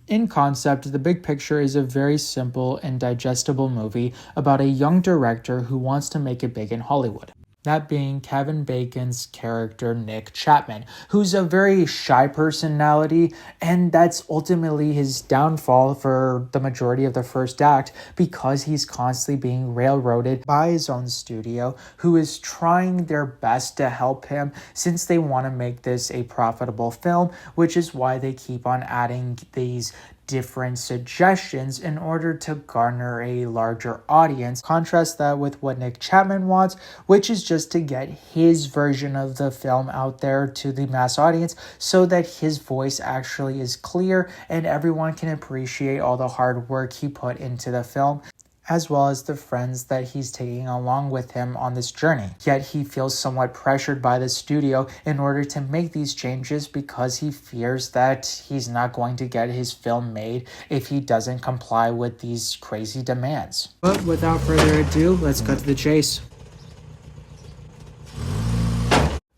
In concept, The Big Picture is a very simple and digestible movie about a young director who wants to make it big in Hollywood. That being Kevin Bacon's character, Nick Chapman, who's a very shy personality, and that's ultimately his downfall for the majority of the first act because he's constantly being railroaded by his own studio, who is trying their best to help him since they want to make this a profitable film, which is why they keep on adding these different suggestions in order to garner a larger audience. Contrast that with what Nick Chapman wants, which is just to get his version of the film out there to the mass audience so that his voice actually is clear and everyone can appreciate all the hard work he put into the film, as well as the friends that he's taking along with him on this journey. Yet he feels somewhat pressured by the studio in order to make these changes because he fears that he's not going to get his film made if he doesn't comply with these crazy demands. But without further ado, let's cut to the chase.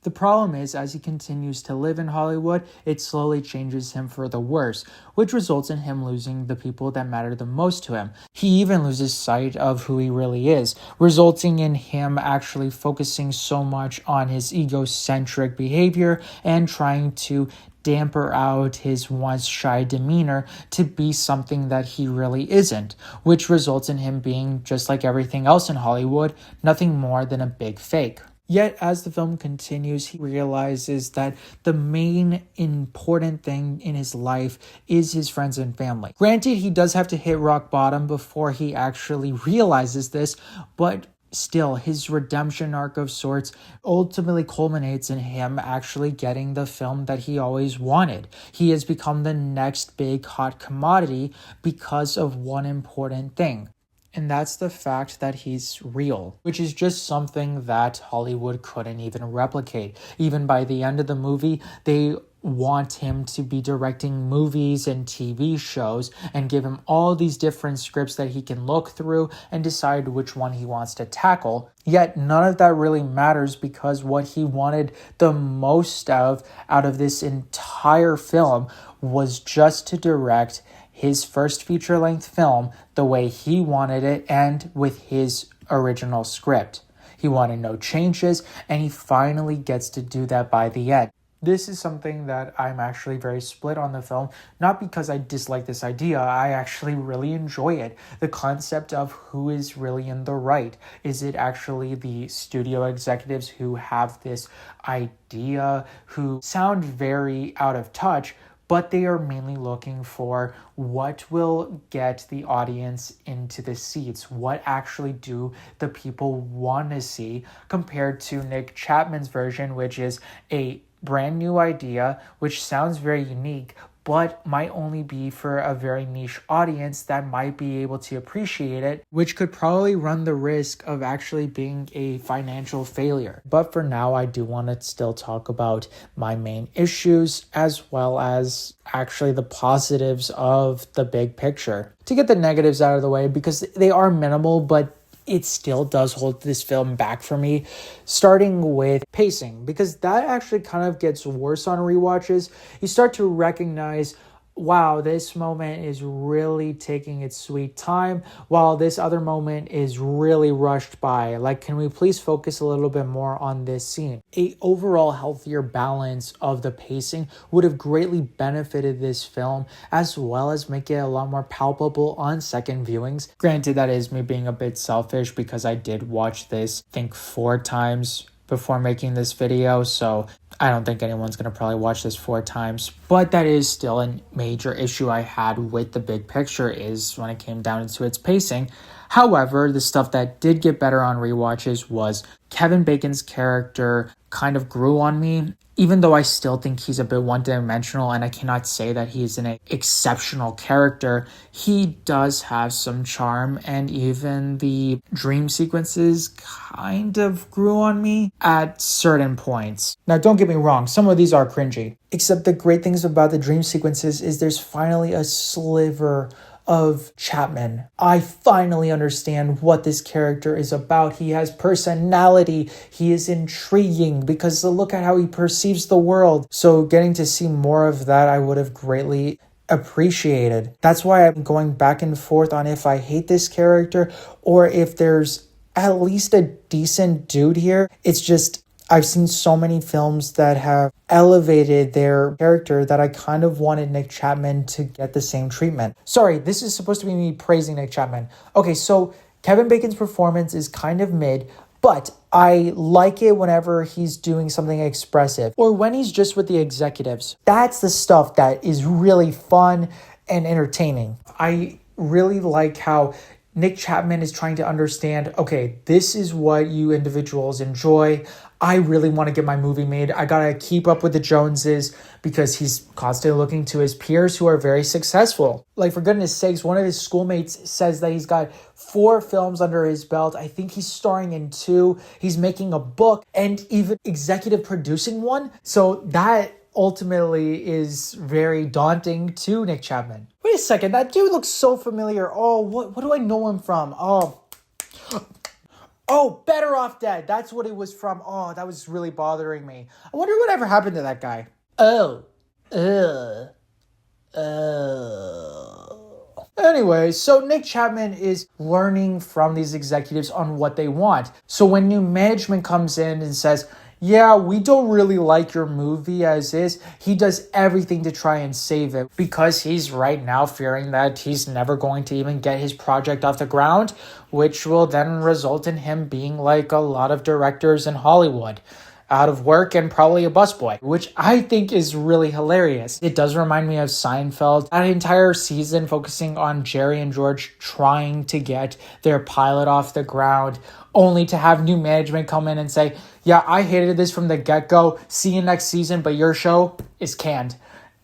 The problem is, as he continues to live in Hollywood, it slowly changes him for the worse, which results in him losing the people that matter the most to him. He even loses sight of who he really is, resulting in him actually focusing so much on his egocentric behavior and trying to damper out his once shy demeanor to be something that he really isn't, which results in him being, just like everything else in Hollywood, nothing more than a big fake. Yet, as the film continues, he realizes that the main important thing in his life is his friends and family. Granted, he does have to hit rock bottom before he actually realizes this, but still, his redemption arc of sorts ultimately culminates in him actually getting the film that he always wanted. He has become the next big hot commodity because of one important thing. And that's the fact that he's real, which is just something that Hollywood couldn't even replicate. Even by the end of the movie, they want him to be directing movies and TV shows and give him all these different scripts that he can look through and decide which one he wants to tackle. Yet none of that really matters because what he wanted the most out of this entire film was just to direct his first feature-length film the way he wanted it and with his original script. He wanted no changes, and he finally gets to do that by the end. This is something that I'm actually very split on the film, not because I dislike this idea, I actually really enjoy it. The concept of who is really in the right. Is it actually the studio executives who have this idea, who sound very out of touch, but they are mainly looking for what will get the audience into the seats, what actually do the people want to see, compared to Nick Chapman's version, which is a brand new idea, which sounds very unique, but might only be for a very niche audience that might be able to appreciate it, which could probably run the risk of actually being a financial failure. But for now, I do want to still talk about my main issues as well as actually the positives of The Big Picture. To get the negatives out of the way, because they are minimal, but it still does hold this film back for me, starting with pacing, because that actually kind of gets worse on rewatches. You start to recognize, wow, this moment is really taking its sweet time, while this other moment is really rushed by. Like, can we please focus a little bit more on this scene? A overall healthier balance of the pacing would have greatly benefited this film, as well as make it a lot more palpable on second viewings. Granted, that is me being a bit selfish because I did watch this, I think, 4 times before making this video, so I don't think anyone's going to probably watch this 4 times, but that is still a major issue I had with The Big Picture is when it came down to its pacing. However, the stuff that did get better on rewatches was Kevin Bacon's character kind of grew on me, even though I still think he's a bit one-dimensional and I cannot say that he's an exceptional character. He does have some charm, and even the dream sequences kind of grew on me at certain points. Now, don't get me wrong, some of these are cringy. Except the great things about the dream sequences is there's finally a sliver of Chapman. I finally understand what this character is about. He has personality. He is intriguing because look at how he perceives the world. So getting to see more of that, I would have greatly appreciated. That's why I'm going back and forth on if I hate this character or if there's at least a decent dude here. It's just I've seen so many films that have elevated their character that I kind of wanted Nick Chapman to get the same treatment. Sorry, this is supposed to be me praising Nick Chapman. Okay, so Kevin Bacon's performance is kind of mid, but I like it whenever he's doing something expressive or when he's just with the executives. That's the stuff that is really fun and entertaining. I really like how Nick Chapman is trying to understand, okay, this is what you individuals enjoy. I really want to get my movie made. I gotta keep up with the Joneses because he's constantly looking to his peers who are very successful. Like, for goodness sakes, one of his schoolmates says that he's got 4 films under his belt. I think he's starring in 2. He's making a book and even executive producing one. So that ultimately is very daunting to Nick Chapman. Wait a second, that dude looks so familiar. Oh, what do I know him from? Oh, Better Off Dead. That's what it was from. Oh, that was really bothering me. I wonder whatever happened to that guy. Anyway, so Nick Chapman is learning from these executives on what they want. So when new management comes in and says, yeah, we don't really like your movie as is, he does everything to try and save it because he's right now fearing that he's never going to even get his project off the ground, which will then result in him being like a lot of directors in Hollywood, out of work and probably a busboy, which I think is really hilarious. It does remind me of Seinfeld, an entire season focusing on Jerry and George trying to get their pilot off the ground, only to have new management come in and say, yeah, I hated this from the get-go. See you next season, but your show is canned.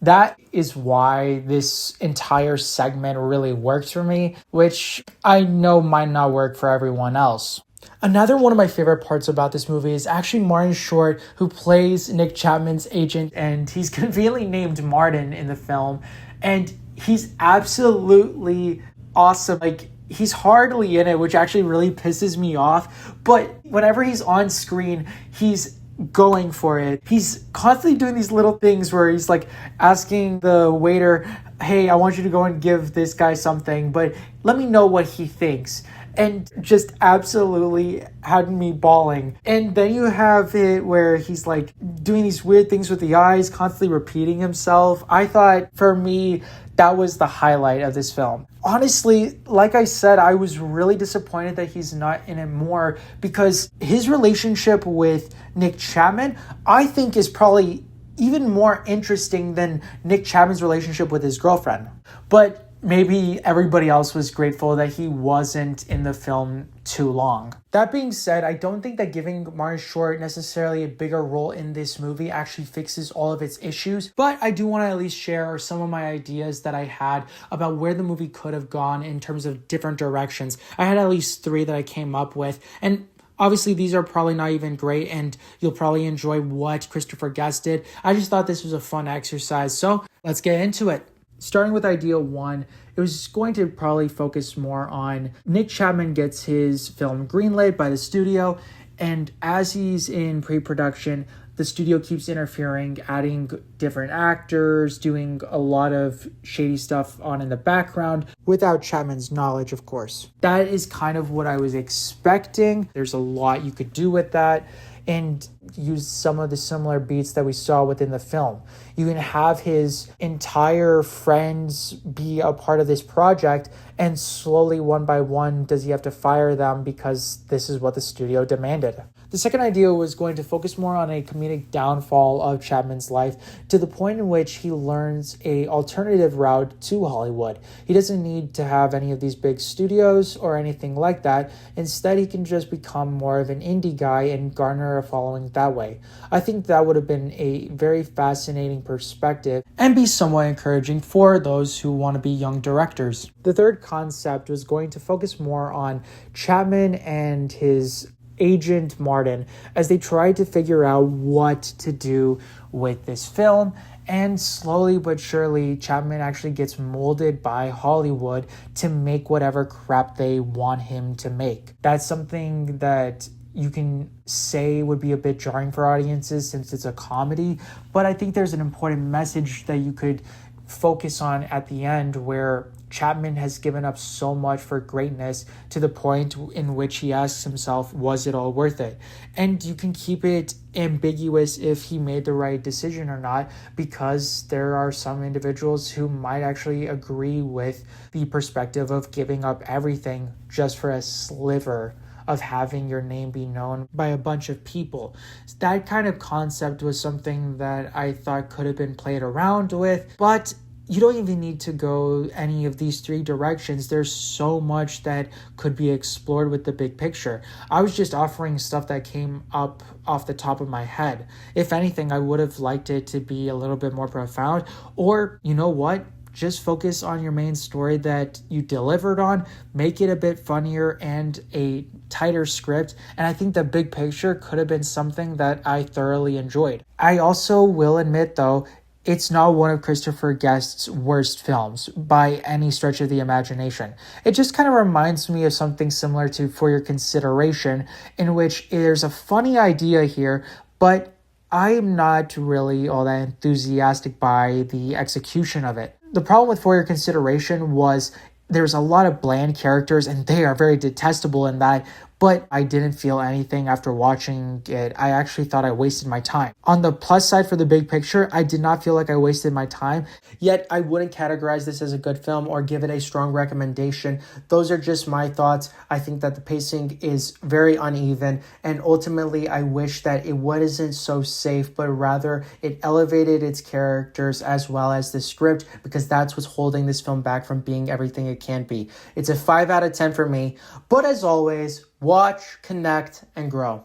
That is why this entire segment really works for me, which I know might not work for everyone else. Another one of my favorite parts about this movie is actually Martin Short, who plays Nick Chapman's agent, and he's conveniently named Martin in the film, and he's absolutely awesome. Like, he's hardly in it, which actually really pisses me off, but whenever he's on screen, he's going for it. He's constantly doing these little things where he's like asking the waiter, hey, I want you to go and give this guy something, but let me know what he thinks. And just absolutely had me bawling. And then you have it where he's like doing these weird things with the eyes, constantly repeating himself. I thought, for me, that was the highlight of this film. Honestly, like I said, I was really disappointed that he's not in it more because his relationship with Nick Chapman, I think, is probably even more interesting than Nick Chapman's relationship with his girlfriend. But maybe everybody else was grateful that he wasn't in the film too long. That being said, I don't think that giving Martin Short necessarily a bigger role in this movie actually fixes all of its issues, but I do want to at least share some of my ideas that I had about where the movie could have gone in terms of different directions. I had at least 3 that I came up with, and obviously, these are probably not even great, and you'll probably enjoy what Christopher Guest did. I just thought this was a fun exercise, so let's get into it. Starting with idea 1, it was going to probably focus more on Nick Chapman gets his film greenlit by the studio, and as he's in pre-production, the studio keeps interfering, adding different actors, doing a lot of shady stuff on in the background, without Chapman's knowledge, of course. That is kind of what I was expecting. There's a lot you could do with that, and use some of the similar beats that we saw within the film. You can have his entire friends be a part of this project, and slowly, one by one, does he have to fire them because this is what the studio demanded. The second idea was going to focus more on a comedic downfall of Chapman's life to the point in which he learns a alternative route to Hollywood. He doesn't need to have any of these big studios or anything like that. Instead, he can just become more of an indie guy and garner a following that way. I think that would have been a very fascinating perspective and be somewhat encouraging for those who want to be young directors. The third concept was going to focus more on Chapman and his agent Martin as they tried to figure out what to do with this film, and slowly but surely Chapman actually gets molded by Hollywood to make whatever crap they want him to make. That's something that you can say would be a bit jarring for audiences since it's a comedy, but I think there's an important message that you could focus on at the end, where Chapman has given up so much for greatness to the point in which he asks himself, was it all worth it? And you can keep it ambiguous if he made the right decision or not, because there are some individuals who might actually agree with the perspective of giving up everything just for a sliver of having your name be known by a bunch of people. That kind of concept was something that I thought could have been played around with, but you don't even need to go any of these three directions. There's so much that could be explored with the big picture. I was just offering stuff that came up off the top of my head. If anything, I would have liked it to be a little bit more profound, or you know what? Just focus on your main story that you delivered on, make it a bit funnier and a tighter script, and I think the big picture could have been something that I thoroughly enjoyed. I also will admit, though, it's not one of Christopher Guest's worst films by any stretch of the imagination. It just kind of reminds me of something similar to For Your Consideration, in which there's a funny idea here, but I'm not really all that enthusiastic by the execution of it. The problem with For Your Consideration was there's a lot of bland characters, and they are very detestable in that, but I didn't feel anything after watching it. I actually thought I wasted my time. On the plus side for the big picture, I did not feel like I wasted my time, yet I wouldn't categorize this as a good film or give it a strong recommendation. Those are just my thoughts. I think that the pacing is very uneven, and ultimately I wish that it wasn't so safe, but rather it elevated its characters as well as the script, because that's what's holding this film back from being everything it can be. It's a 5 out of 10 for me, but as always, watch, connect, and grow.